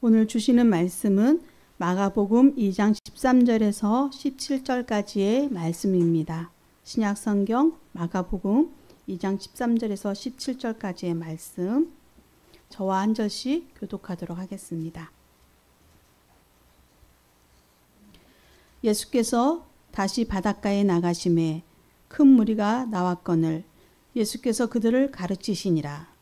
오늘 주시는 말씀은 마가복음 2장 13절에서 17절까지의 말씀입니다. 신약성경 마가복음 2장 13절에서 17절까지의 말씀, 저와 한 절씩 교독하도록 하겠습니다. 예수께서 다시 바닷가에 나가심에 큰 무리가 나왔거늘 예수께서 그들을 가르치시니라.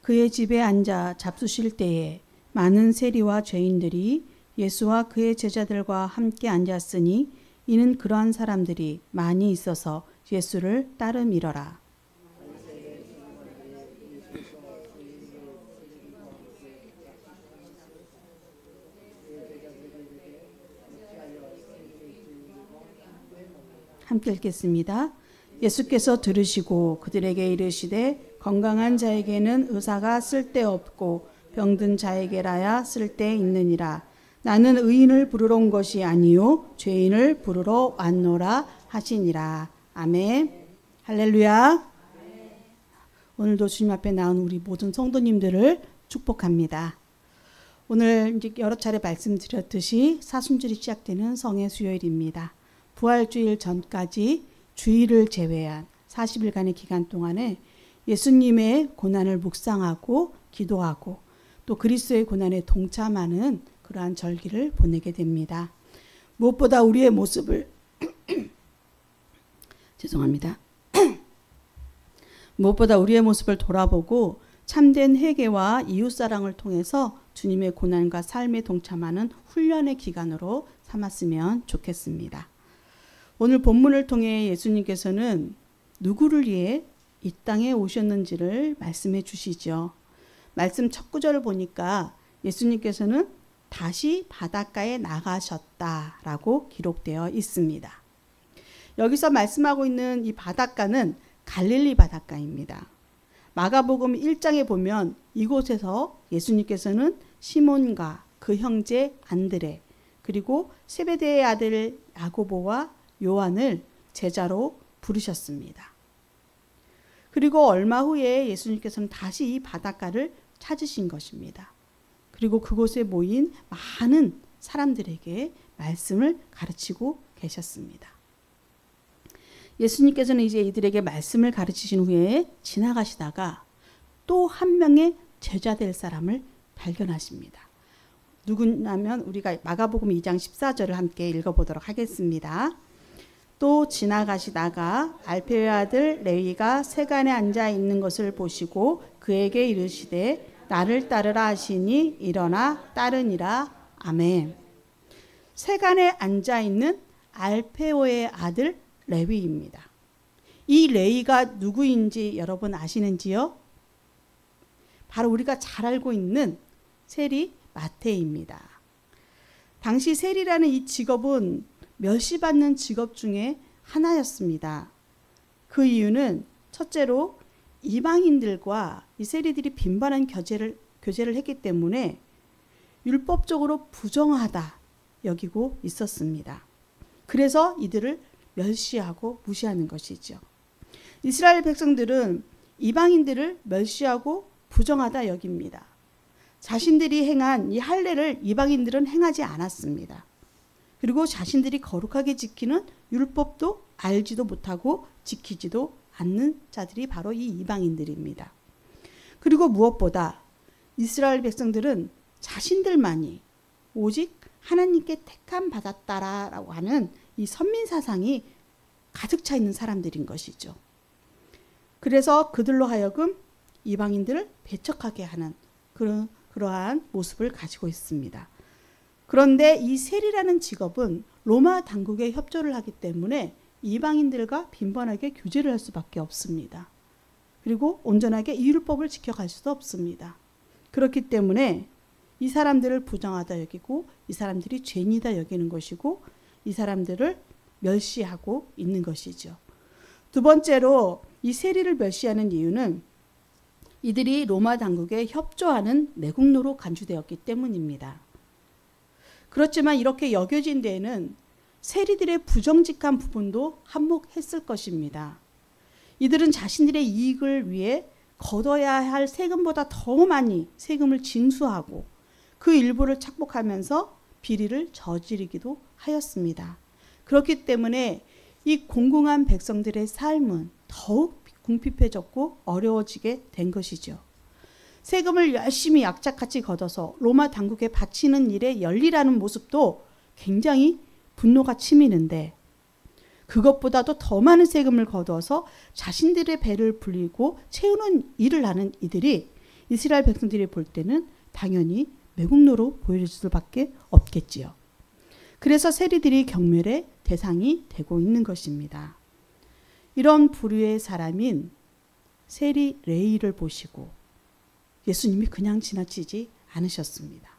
그의 집에 앉아 잡수실 때에 많은 세리와 죄인들이 예수와 그의 제자들과 함께 앉았으니 이는 그러한 사람들이 많이 있어서 예수를 따름이러라. 함께 읽겠습니다. 예수께서 들으시고 그들에게 이르시되 건강한 자에게는 의사가 쓸데없고 병든 자에게라야 쓸데있느니라. 나는 의인을 부르러 온 것이 아니요 죄인을 부르러 왔노라 하시니라. 아멘. 할렐루야. 오늘도 주님 앞에 나온 우리 모든 성도님들을 축복합니다. 오늘 이제 여러 차례 말씀드렸듯이 사순절이 시작되는 성의 수요일입니다. 부활주일 전까지 주일을 제외한 40일간의 기간 동안에 예수님의 고난을 묵상하고 기도하고 또 그리스도의 고난에 동참하는 그러한 절기를 보내게 됩니다. 무엇보다 우리의 모습을 죄송합니다. 무엇보다 우리의 모습을 돌아보고 참된 회개와 이웃사랑을 통해서 주님의 고난과 삶에 동참하는 훈련의 기간으로 삼았으면 좋겠습니다. 오늘 본문을 통해 예수님께서는 누구를 위해 이 땅에 오셨는지를 말씀해 주시죠. 말씀 첫 구절을 보니까 예수님께서는 다시 바닷가에 나가셨다라고 기록되어 있습니다. 여기서 말씀하고 있는 이 바닷가는 갈릴리 바닷가입니다. 마가복음 1장에 보면 이곳에서 예수님께서는 시몬과 그 형제 안드레 그리고 세베대의 아들 야고보와 요한을 제자로 부르셨습니다. 그리고 얼마 후에 예수님께서는 다시 이 바닷가를 찾으신 것입니다. 그리고 그곳에 모인 많은 사람들에게 말씀을 가르치고 계셨습니다. 예수님께서는 이제 이들에게 말씀을 가르치신 후에 지나가시다가 또 한 명의 제자 될 사람을 발견하십니다. 누구냐면 우리가 마가복음 2장 14절을 함께 읽어보도록 하겠습니다. 또 지나가시다가 알페의 아들 레위가 세간에 앉아 있는 것을 보시고 그에게 이르시되 나를 따르라 하시니 일어나 따르니라. 아멘. 세간에 앉아 있는 알페오의 아들 레위입니다. 이 레위가 누구인지 여러분 아시는지요? 바로 우리가 잘 알고 있는 세리 마태입니다. 당시 세리라는 이 직업은 멸시받는 직업 중에 하나였습니다. 그 이유는 첫째로 이방인들과 이 세리들이 빈번한 교제를 했기 때문에 율법적으로 부정하다 여기고 있었습니다. 그래서 이들을 멸시하고 무시하는 것이죠. 이스라엘 백성들은 이방인들을 멸시하고 부정하다 여깁니다. 자신들이 행한 이 할례를 이방인들은 행하지 않았습니다. 그리고 자신들이 거룩하게 지키는 율법도 알지도 못하고 지키지도 않는 자들이 바로 이 이방인들입니다. 그리고 무엇보다 이스라엘 백성들은 자신들만이 오직 하나님께 택함 받았다라고 하는 이 선민 사상이 가득 차 있는 사람들인 것이죠. 그래서 그들로 하여금 이방인들을 배척하게 하는 그러한 모습을 가지고 있습니다. 그런데 이 세리라는 직업은 로마 당국에 협조를 하기 때문에 이방인들과 빈번하게 교제를 할 수밖에 없습니다. 그리고 온전하게 이 율법을 지켜갈 수도 없습니다. 그렇기 때문에 이 사람들을 부정하다 여기고 이 사람들이 죄인이다 여기는 것이고 이 사람들을 멸시하고 있는 것이죠. 두 번째로 이 세리를 멸시하는 이유는 이들이 로마 당국에 협조하는 내국노로 간주되었기 때문입니다. 그렇지만 이렇게 여겨진 데에는 세리들의 부정직한 부분도 한몫했을 것입니다. 이들은 자신들의 이익을 위해 걷어야 할 세금보다 더 많이 세금을 징수하고 그 일부를 착복하면서 비리를 저지르기도 하였습니다. 그렇기 때문에 이 공공한 백성들의 삶은 더욱 궁핍해졌고 어려워지게 된 것이죠. 세금을 열심히 약자같이 걷어서 로마 당국에 바치는 일에 열일하는 모습도 굉장히 분노가 치미는데, 그것보다도 더 많은 세금을 거둬서 자신들의 배를 불리고 채우는 일을 하는 이들이 이스라엘 백성들이 볼 때는 당연히 매국노로 보일 수밖에 없겠지요. 그래서 세리들이 경멸의 대상이 되고 있는 것입니다. 이런 부류의 사람인 세리 레위를 보시고 예수님이 그냥 지나치지 않으셨습니다.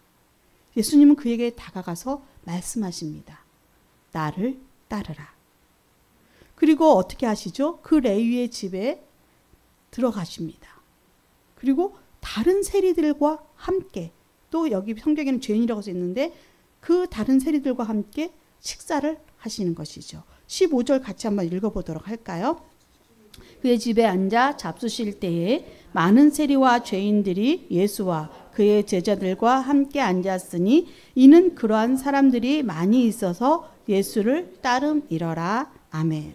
예수님은 그에게 다가가서 말씀하십니다. 나를 따르라. 그리고 어떻게 하시죠? 그 레위의 집에 들어가십니다. 그리고 다른 세리들과 함께, 또 여기 성경에는 죄인이라고 써 있는데 그 다른 세리들과 함께 식사를 하시는 것이죠. 15절 같이 한번 읽어보도록 할까요? 그의 집에 앉아 잡수실 때에 많은 세리와 죄인들이 예수와 그의 제자들과 함께 앉았으니 이는 그러한 사람들이 많이 있어서 예수를 따름이러라. 아멘.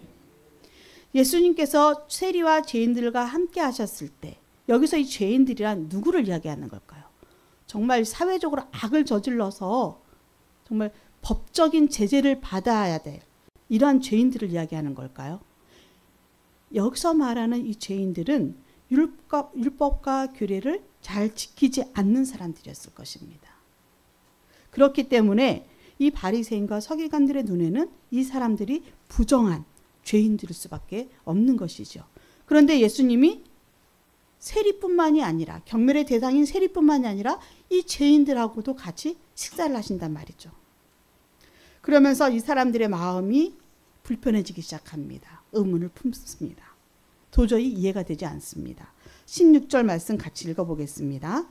예수님께서 세리와 죄인들과 함께 하셨을 때 여기서 이 죄인들이란 누구를 이야기하는 걸까요? 정말 사회적으로 악을 저질러서 정말 법적인 제재를 받아야 될 이러한 죄인들을 이야기하는 걸까요? 여기서 말하는 이 죄인들은 율법과 규례를 잘 지키지 않는 사람들이었을 것입니다. 그렇기 때문에 이 바리새인과 서기관들의 눈에는 이 사람들이 부정한 죄인들일 수밖에 없는 것이죠. 그런데 예수님이 세리뿐만이 아니라, 경멸의 대상인 세리뿐만이 아니라 이 죄인들하고도 같이 식사를 하신단 말이죠. 그러면서 이 사람들의 마음이 불편해지기 시작합니다. 의문을 품습니다. 도저히 이해가 되지 않습니다. 16절 말씀 같이 읽어보겠습니다.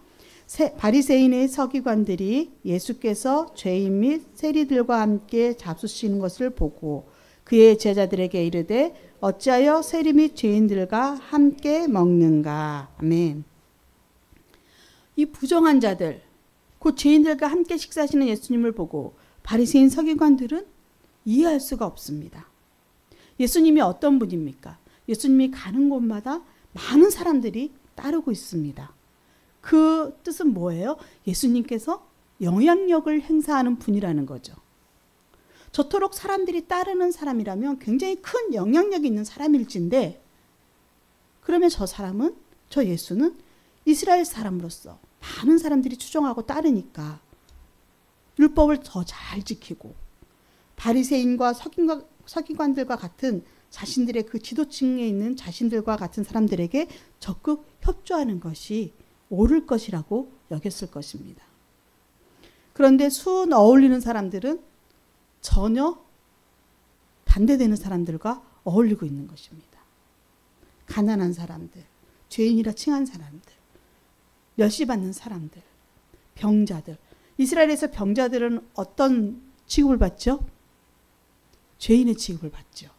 바리새인의 서기관들이 예수께서 죄인 및 세리들과 함께 잡수시는 것을 보고 그의 제자들에게 이르되 어찌하여 세리 및 죄인들과 함께 먹는가. 아멘. 이 부정한 자들, 곧 죄인들과 함께 식사하시는 예수님을 보고 바리새인 서기관들은 이해할 수가 없습니다. 예수님이 어떤 분입니까? 예수님이 가는 곳마다 많은 사람들이 따르고 있습니다. 그 뜻은 뭐예요? 예수님께서 영향력을 행사하는 분이라는 거죠. 저토록 사람들이 따르는 사람이라면 굉장히 큰 영향력이 있는 사람일진데, 그러면 저 사람은, 저 예수는 이스라엘 사람으로서 많은 사람들이 추종하고 따르니까 율법을 더 잘 지키고 바리새인과 서기관들과 같은 자신들의 그 지도층에 있는 자신들과 같은 사람들에게 적극 협조하는 것이 옳을 것이라고 여겼을 것입니다. 그런데 순 어울리는 사람들은 전혀 반대되는 사람들과 어울리고 있는 것입니다. 가난한 사람들, 죄인이라 칭한 사람들, 멸시받는 사람들, 병자들. 이스라엘에서 병자들은 어떤 취급을 받죠? 죄인의 취급을 받죠.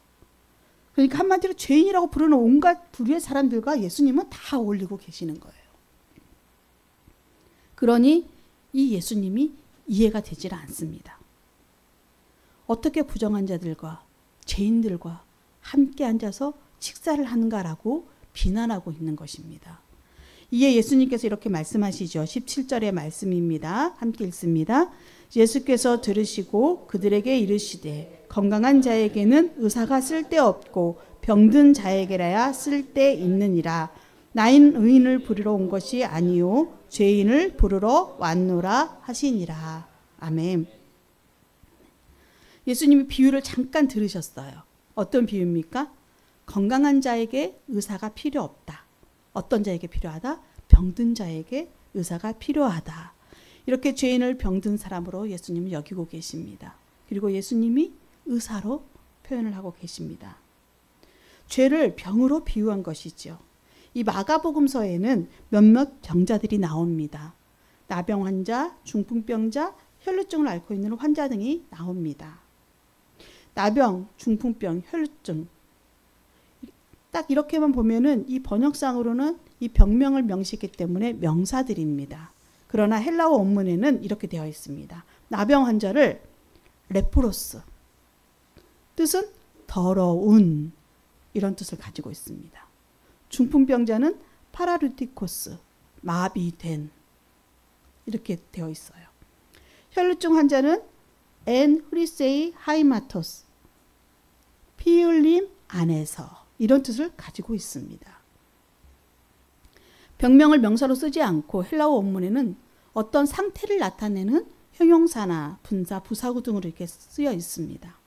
그러니까 한마디로 죄인이라고 부르는 온갖 부류의 사람들과 예수님은 다 어울리고 계시는 거예요. 그러니 이 예수님이 이해가 되질 않습니다. 어떻게 부정한 자들과 죄인들과 함께 앉아서 식사를 하는가라고 비난하고 있는 것입니다. 이에 예수님께서 이렇게 말씀하시죠. 17절의 말씀입니다. 함께 읽습니다. 예수께서 들으시고 그들에게 이르시되 건강한 자에게는 의사가 쓸데없고 병든 자에게라야 쓸데있느니라. 나인 의인을 부르러 온 것이 아니요 죄인을 부르러 왔노라 하시니라. 아멘. 예수님이 비유를 잠깐 들으셨어요. 어떤 비유입니까? 건강한 자에게 의사가 필요 없다. 어떤 자에게 필요하다? 병든 자에게 의사가 필요하다. 이렇게 죄인을 병든 사람으로 예수님을 여기고 계십니다. 그리고 예수님이 의사로 표현을 하고 계십니다. 죄를 병으로 비유한 것이죠. 이 마가복음서에는 몇몇 병자들이 나옵니다. 나병 환자, 중풍병자, 혈루증을 앓고 있는 환자 등이 나옵니다. 나병, 중풍병, 혈루증. 딱 이렇게만 보면은 이 번역상으로는 이 병명을 명시했기 때문에 명사들입니다. 그러나 헬라어 원문에는 이렇게 되어 있습니다. 나병 환자를 레프로스, 뜻은 더러운, 이런 뜻을 가지고 있습니다. 중풍병자는 파라리티코스, 마비된, 이렇게 되어 있어요. 혈루증 환자는 엔 후리세이 하이마토스, 피 흘림 안에서, 이런 뜻을 가지고 있습니다. 병명을 명사로 쓰지 않고 헬라어 원문에는 어떤 상태를 나타내는 형용사나 분사, 부사구 등으로 이렇게 쓰여 있습니다.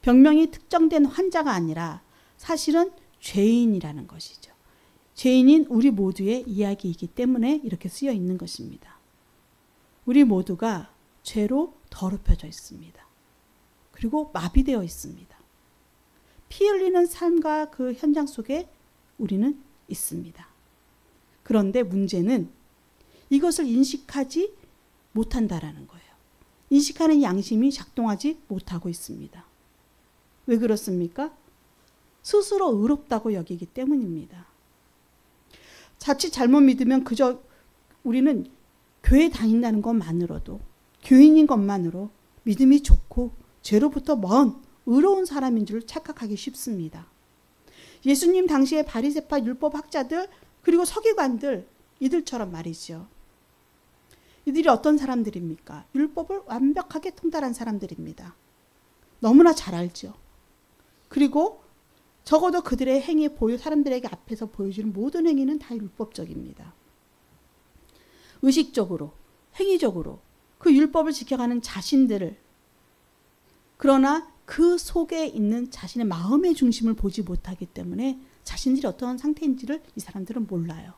병명이 특정된 환자가 아니라 사실은 죄인이라는 것이죠. 죄인인 우리 모두의 이야기이기 때문에 이렇게 쓰여 있는 것입니다. 우리 모두가 죄로 더럽혀져 있습니다. 그리고 마비되어 있습니다. 피 흘리는 삶과 그 현장 속에 우리는 있습니다. 그런데 문제는 이것을 인식하지 못한다라는 거예요. 인식하는 양심이 작동하지 못하고 있습니다. 왜 그렇습니까? 스스로 의롭다고 여기기 때문입니다. 자칫 잘못 믿으면 그저 우리는 교회 다닌다는 것만으로도, 교인인 것만으로 믿음이 좋고 죄로부터 먼 의로운 사람인 줄 착각하기 쉽습니다. 예수님 당시의 바리새파 율법학자들 그리고 서기관들, 이들처럼 말이죠. 이들이 어떤 사람들입니까? 율법을 완벽하게 통달한 사람들입니다. 너무나 잘 알죠. 그리고 적어도 그들의 행위, 사람들에게 앞에서 보여주는 모든 행위는 다 율법적입니다. 의식적으로, 행위적으로 그 율법을 지켜가는 자신들을, 그러나 그 속에 있는 자신의 마음의 중심을 보지 못하기 때문에 자신들이 어떤 상태인지를 이 사람들은 몰라요.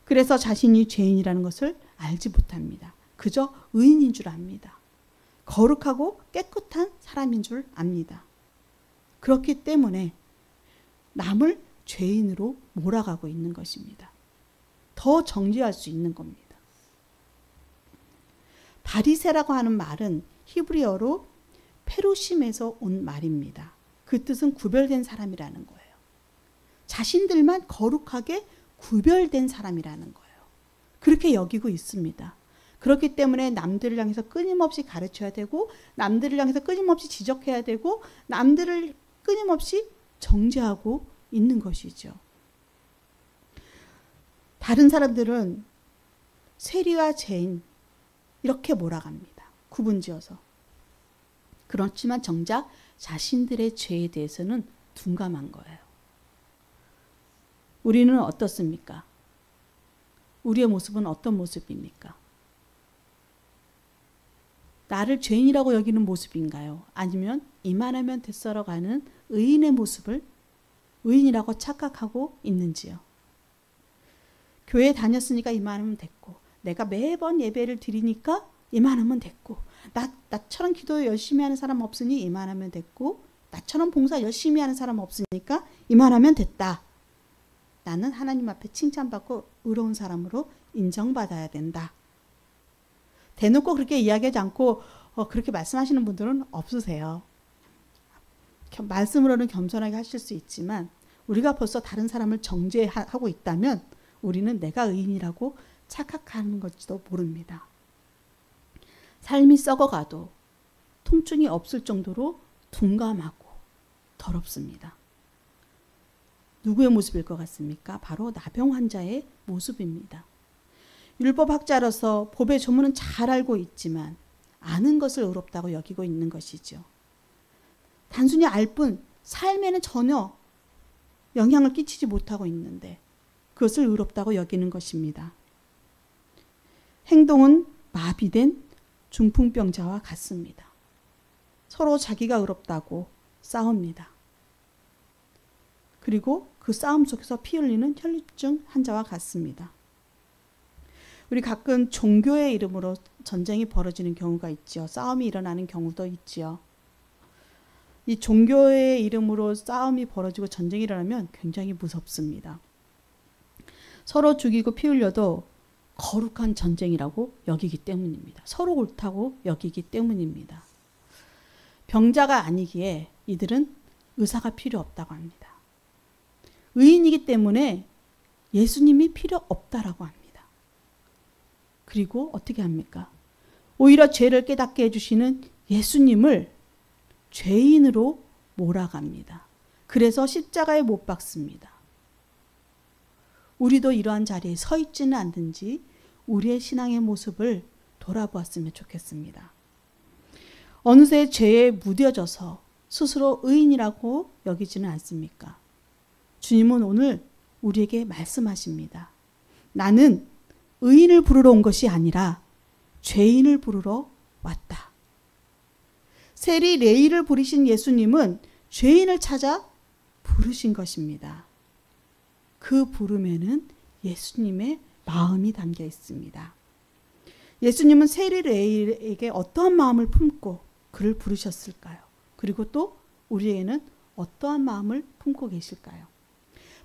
그래서 자신이 죄인이라는 것을 알지 못합니다. 그저 의인인 줄 압니다. 거룩하고 깨끗한 사람인 줄 압니다. 그렇기 때문에 남을 죄인으로 몰아가고 있는 것입니다. 더 정죄할 수 있는 겁니다. 바리새라고 하는 말은 히브리어로 페루심에서 온 말입니다. 그 뜻은 구별된 사람이라는 거예요. 자신들만 거룩하게 구별된 사람이라는 거예요. 그렇게 여기고 있습니다. 그렇기 때문에 남들을 향해서 끊임없이 가르쳐야 되고, 남들을 향해서 끊임없이 지적해야 되고, 남들을 끊임없이 정죄하고 있는 것이죠. 다른 사람들은 세리와 죄인 이렇게 몰아갑니다. 구분지어서. 그렇지만 정작 자신들의 죄에 대해서는 둔감한 거예요. 우리는 어떻습니까? 우리의 모습은 어떤 모습입니까? 나를 죄인이라고 여기는 모습인가요? 아니면 이만하면 됐어러 가는 의인의 모습을 의인이라고 착각하고 있는지요? 교회 다녔으니까 이만하면 됐고, 내가 매번 예배를 드리니까 이만하면 됐고, 나처럼 기도 열심히 하는 사람 없으니 이만하면 됐고, 나처럼 봉사 열심히 하는 사람 없으니까 이만하면 됐다. 나는 하나님 앞에 칭찬받고 의로운 사람으로 인정받아야 된다. 대놓고 그렇게 이야기하지 않고 그렇게 말씀하시는 분들은 없으세요. 말씀으로는 겸손하게 하실 수 있지만 우리가 벌써 다른 사람을 정죄하고 있다면 우리는 내가 의인이라고 착각하는 것지도 모릅니다. 삶이 썩어가도 통증이 없을 정도로 둔감하고 더럽습니다. 누구의 모습일 것 같습니까? 바로 나병 환자의 모습입니다. 율법학자로서 법의 조문은 잘 알고 있지만 아는 것을 의롭다고 여기고 있는 것이죠. 단순히 알 뿐 삶에는 전혀 영향을 끼치지 못하고 있는데 그것을 의롭다고 여기는 것입니다. 행동은 마비된 중풍병자와 같습니다. 서로 자기가 의롭다고 싸웁니다. 그리고 그 싸움 속에서 피 흘리는 혈루증 환자와 같습니다. 우리 가끔 종교의 이름으로 전쟁이 벌어지는 경우가 있죠. 싸움이 일어나는 경우도 있지요. 이 종교의 이름으로 싸움이 벌어지고 전쟁이 일어나면 굉장히 무섭습니다. 서로 죽이고 피 흘려도 거룩한 전쟁이라고 여기기 때문입니다. 서로 옳다고 여기기 때문입니다. 병자가 아니기에 이들은 의사가 필요 없다고 합니다. 의인이기 때문에 예수님이 필요 없다라고 합니다. 그리고 어떻게 합니까? 오히려 죄를 깨닫게 해주시는 예수님을 죄인으로 몰아갑니다. 그래서 십자가에 못 박습니다. 우리도 이러한 자리에 서 있지는 않든지 우리의 신앙의 모습을 돌아보았으면 좋겠습니다. 어느새 죄에 무뎌져서 스스로 의인이라고 여기지는 않습니까? 주님은 오늘 우리에게 말씀하십니다. 나는 의인을 부르러 온 것이 아니라 죄인을 부르러 왔다. 세리 레위를 부르신 예수님은 죄인을 찾아 부르신 것입니다. 그 부름에는 예수님의 마음이 담겨 있습니다. 예수님은 세리 레위에게 어떠한 마음을 품고 그를 부르셨을까요? 그리고 또 우리에게는 어떠한 마음을 품고 계실까요?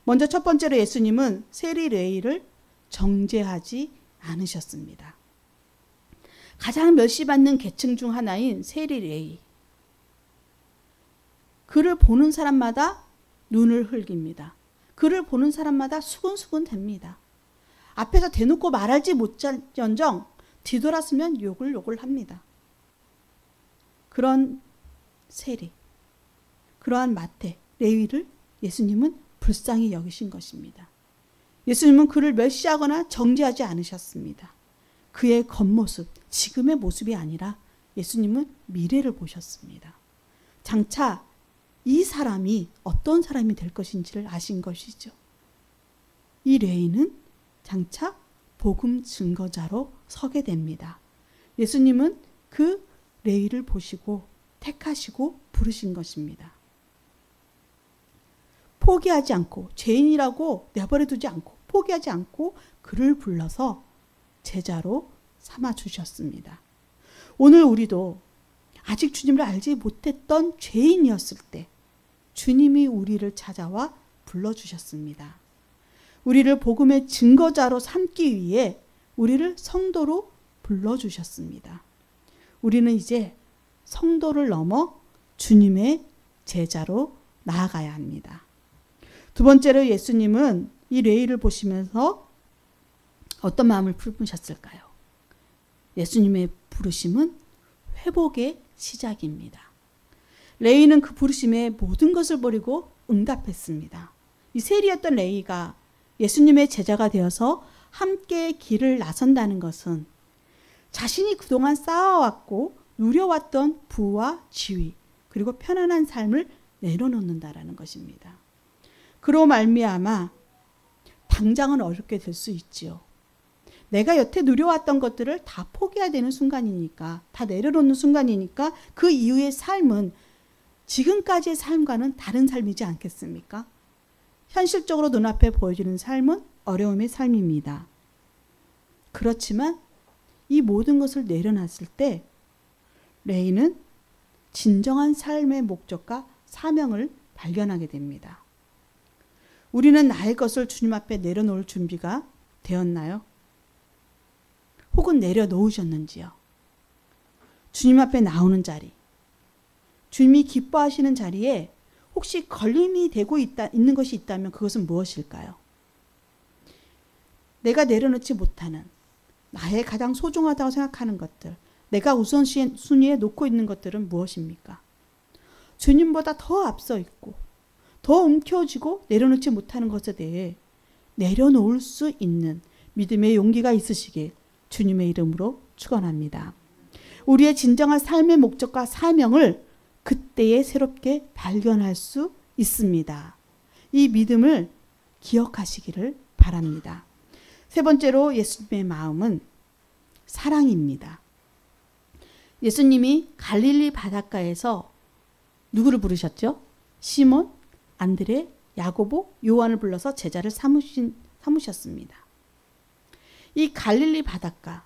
먼저 첫 번째로 예수님은 세리 레위를 정죄하지 않으셨습니다. 가장 멸시받는 계층 중 하나인 세리 레위. 그를 보는 사람마다 눈을 흘깁니다. 그를 보는 사람마다 수근수근 됩니다. 앞에서 대놓고 말하지 못할지언정 뒤돌았으면 욕을 합니다. 그런 세리, 그러한 마태, 레위를 예수님은 불쌍히 여기신 것입니다. 예수님은 그를 멸시하거나 정죄하지 않으셨습니다. 그의 겉모습, 지금의 모습이 아니라 예수님은 미래를 보셨습니다. 장차 이 사람이 어떤 사람이 될 것인지를 아신 것이죠. 이 레위는 장차 복음 증거자로 서게 됩니다. 예수님은 그 레위를 보시고 택하시고 부르신 것입니다. 포기하지 않고 죄인이라고 내버려 두지 않고 포기하지 않고 그를 불러서 제자로 삼아 주셨습니다. 오늘 우리도 아직 주님을 알지 못했던 죄인이었을 때 주님이 우리를 찾아와 불러주셨습니다. 우리를 복음의 증거자로 삼기 위해 우리를 성도로 불러주셨습니다. 우리는 이제 성도를 넘어 주님의 제자로 나아가야 합니다. 두 번째로 예수님은 이 레위를 보시면서 어떤 마음을 품으셨을까요? 예수님의 부르심은 회복의 시작입니다. 레위는 그 부르심에 모든 것을 버리고 응답했습니다. 이 세리였던 레위가 예수님의 제자가 되어서 함께 길을 나선다는 것은 자신이 그동안 쌓아왔고 누려왔던 부와 지위 그리고 편안한 삶을 내려놓는다라는 것입니다. 그로 말미암아 당장은 어렵게 될 수 있지요. 내가 여태 누려왔던 것들을 다 포기해야 되는 순간이니까, 다 내려놓는 순간이니까 그 이후의 삶은 지금까지의 삶과는 다른 삶이지 않겠습니까? 현실적으로 눈앞에 보여지는 삶은 어려움의 삶입니다. 그렇지만 이 모든 것을 내려놨을 때 레위는 진정한 삶의 목적과 사명을 발견하게 됩니다. 우리는 나의 것을 주님 앞에 내려놓을 준비가 되었나요? 혹은 내려놓으셨는지요? 주님 앞에 나오는 자리, 주님이 기뻐하시는 자리에 혹시 걸림이 되고 있는 것이 있다면 그것은 무엇일까요? 내가 내려놓지 못하는 나의 가장 소중하다고 생각하는 것들, 내가 우선순위에 놓고 있는 것들은 무엇입니까? 주님보다 더 앞서 있고 더 움켜쥐고 내려놓지 못하는 것에 대해 내려놓을 수 있는 믿음의 용기가 있으시길 주님의 이름으로 축원합니다. 우리의 진정한 삶의 목적과 사명을 그때에 새롭게 발견할 수 있습니다. 이 믿음을 기억하시기를 바랍니다. 세 번째로 예수님의 마음은 사랑입니다. 예수님이 갈릴리 바닷가에서 누구를 부르셨죠? 시몬, 안드레, 야고보, 요한을 불러서 제자를 삼으셨습니다. 이 갈릴리 바닷가,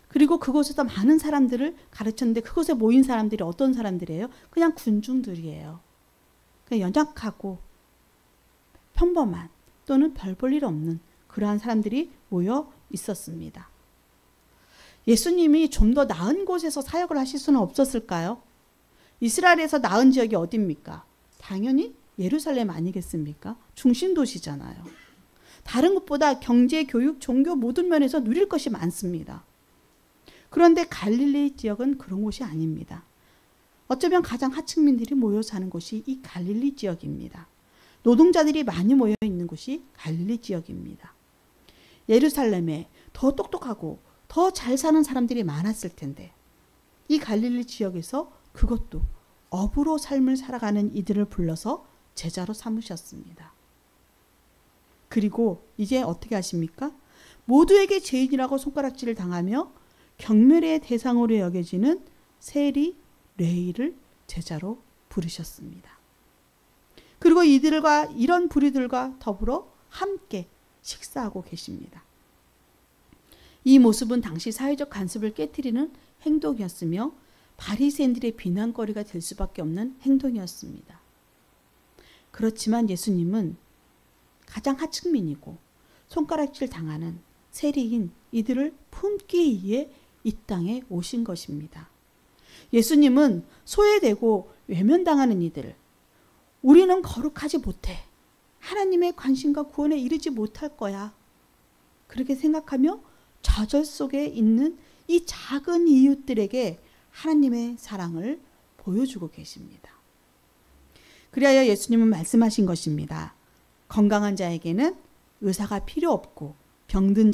그리고 그곳에서 많은 사람들을 가르쳤는데 그곳에 모인 사람들이 어떤 사람들이에요? 그냥 군중들이에요. 그냥 연약하고 평범한 또는 별 볼 일 없는 그러한 사람들이 모여 있었습니다. 예수님이 좀 더 나은 곳에서 사역을 하실 수는 없었을까요? 이스라엘에서 나은 지역이 어디입니까? 당연히 예루살렘 아니겠습니까? 중심 도시잖아요. 다른 것보다 경제, 교육, 종교 모든 면에서 누릴 것이 많습니다. 그런데 갈릴리 지역은 그런 곳이 아닙니다. 어쩌면 가장 하층민들이 모여 사는 곳이 이 갈릴리 지역입니다. 노동자들이 많이 모여 있는 곳이 갈릴리 지역입니다. 예루살렘에 더 똑똑하고 더 잘 사는 사람들이 많았을 텐데 이 갈릴리 지역에서 그것도 업으로 삶을 살아가는 이들을 불러서 제자로 삼으셨습니다. 그리고 이제 어떻게 하십니까? 모두에게 죄인이라고 손가락질을 당하며 경멸의 대상으로 여겨지는 세리, 레위를 제자로 부르셨습니다. 그리고 이들과 이런 부류들과 더불어 함께 식사하고 계십니다. 이 모습은 당시 사회적 간섭을 깨트리는 행동이었으며 바리새인들의 비난거리가 될 수밖에 없는 행동이었습니다. 그렇지만 예수님은 가장 하층민이고 손가락질 당하는 세리인 이들을 품기 위해 이 땅에 오신 것입니다. 예수님은 소외되고 외면당하는 이들, 우리는 거룩하지 못해. 하나님의 관심과 구원에 이르지 못할 거야. 그렇게 생각하며 좌절 속에 있는 이 작은 이웃들에게 하나님의 사랑을 보여주고 계십니다. 그리하여 예수님은 말씀하신 것입니다. 건강한 자에게는 의사가 필요 없고 병든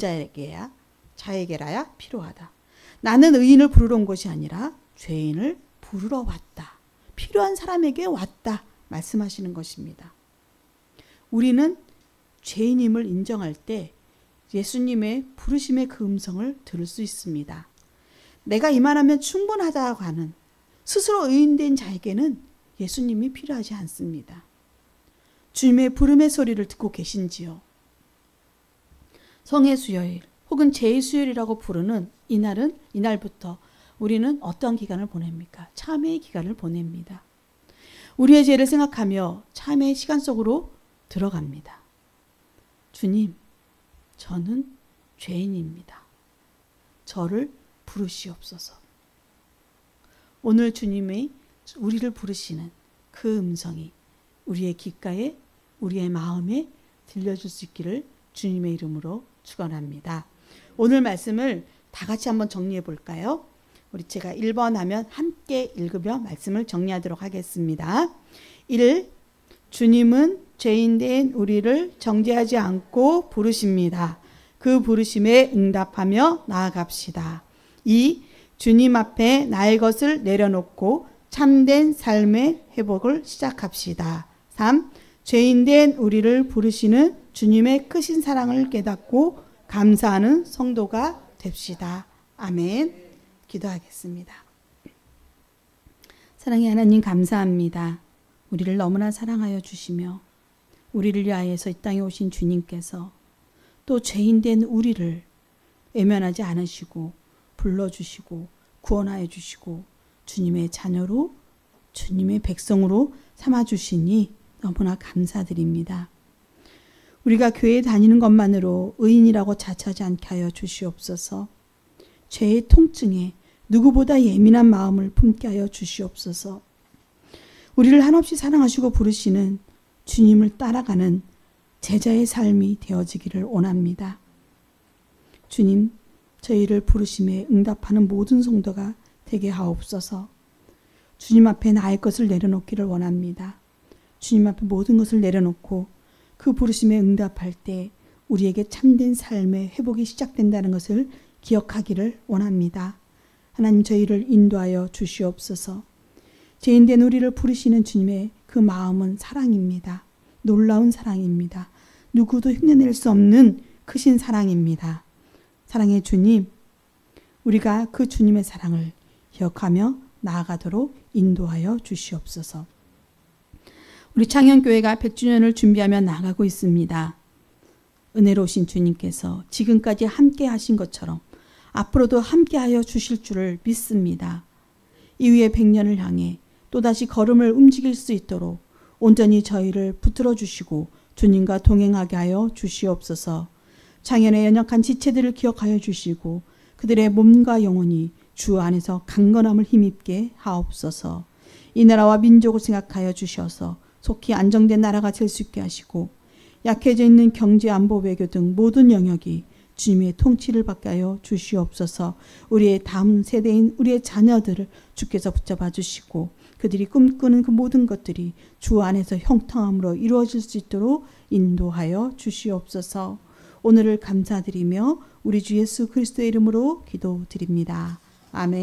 자에게라야 필요하다. 나는 의인을 부르러 온 것이 아니라 죄인을 부르러 왔다. 필요한 사람에게 왔다. 말씀하시는 것입니다. 우리는 죄인임을 인정할 때 예수님의 부르심의 그 음성을 들을 수 있습니다. 내가 이만하면 충분하다고 하는 스스로 의인된 자에게는 예수님이 필요하지 않습니다. 주님의 부름의 소리를 듣고 계신지요? 성의 수요일 혹은 제의 수요일이라고 부르는 이날부터 우리는 어떤 기간을 보냅니까? 참회의 기간을 보냅니다. 우리의 죄를 생각하며 참회의 시간 속으로 들어갑니다. 주님, 저는 죄인입니다. 저를 부르시옵소서. 오늘 주님의 우리를 부르시는 그 음성이 우리의 귓가에, 우리의 마음에 들려줄 수 있기를 주님의 이름으로 축원합니다. 오늘 말씀을 다 같이 한번 정리해 볼까요? 우리 제가 1번 하면 함께 읽으며 말씀을 정리하도록 하겠습니다. 1. 주님은 죄인된 우리를 정죄하지 않고 부르십니다. 그 부르심에 응답하며 나아갑시다. 2. 주님 앞에 나의 것을 내려놓고 참된 삶의 회복을 시작합시다. 3. 죄인된 우리를 부르시는 주님의 크신 사랑을 깨닫고 감사하는 성도가 됩시다. 아멘. 기도하겠습니다. 사랑의 하나님 감사합니다. 우리를 너무나 사랑하여 주시며 우리를 위하여서 이 땅에 오신 주님께서 또 죄인된 우리를 외면하지 않으시고 불러주시고 구원하여 주시고 주님의 자녀로 주님의 백성으로 삼아주시니 너무나 감사드립니다. 우리가 교회에 다니는 것만으로 의인이라고 자처하지 않게 하여 주시옵소서. 죄의 통증에 누구보다 예민한 마음을 품게 하여 주시옵소서. 우리를 한없이 사랑하시고 부르시는 주님을 따라가는 제자의 삶이 되어지기를 원합니다. 주님, 저희를 부르심에 응답하는 모든 성도가 되게 하옵소서. 주님 앞에 나의 것을 내려놓기를 원합니다. 주님 앞에 모든 것을 내려놓고 그 부르심에 응답할 때 우리에게 참된 삶의 회복이 시작된다는 것을 기억하기를 원합니다. 하나님, 저희를 인도하여 주시옵소서. 죄인된 우리를 부르시는 주님의 그 마음은 사랑입니다. 놀라운 사랑입니다. 누구도 흉내낼 수 없는 크신 사랑입니다. 사랑의 주님, 우리가 그 주님의 사랑을 기억하며 나아가도록 인도하여 주시옵소서. 우리 창현교회가 100주년을 준비하며 나아가고 있습니다. 은혜로우신 주님께서 지금까지 함께 하신 것처럼 앞으로도 함께하여 주실 줄을 믿습니다. 이후의 100년을 향해 또다시 걸음을 움직일 수 있도록 온전히 저희를 붙들어 주시고 주님과 동행하게 하여 주시옵소서. 창현의 연약한 지체들을 기억하여 주시고 그들의 몸과 영혼이 주 안에서 강건함을 힘입게 하옵소서. 이 나라와 민족을 생각하여 주셔서 속히 안정된 나라가 될 수 있게 하시고 약해져 있는 경제, 안보, 외교 등 모든 영역이 주님의 통치를 받게 하여 주시옵소서. 우리의 다음 세대인 우리의 자녀들을 주께서 붙잡아 주시고 그들이 꿈꾸는 그 모든 것들이 주 안에서 형통함으로 이루어질 수 있도록 인도하여 주시옵소서. 오늘을 감사드리며 우리 주 예수 그리스도의 이름으로 기도드립니다. 아멘.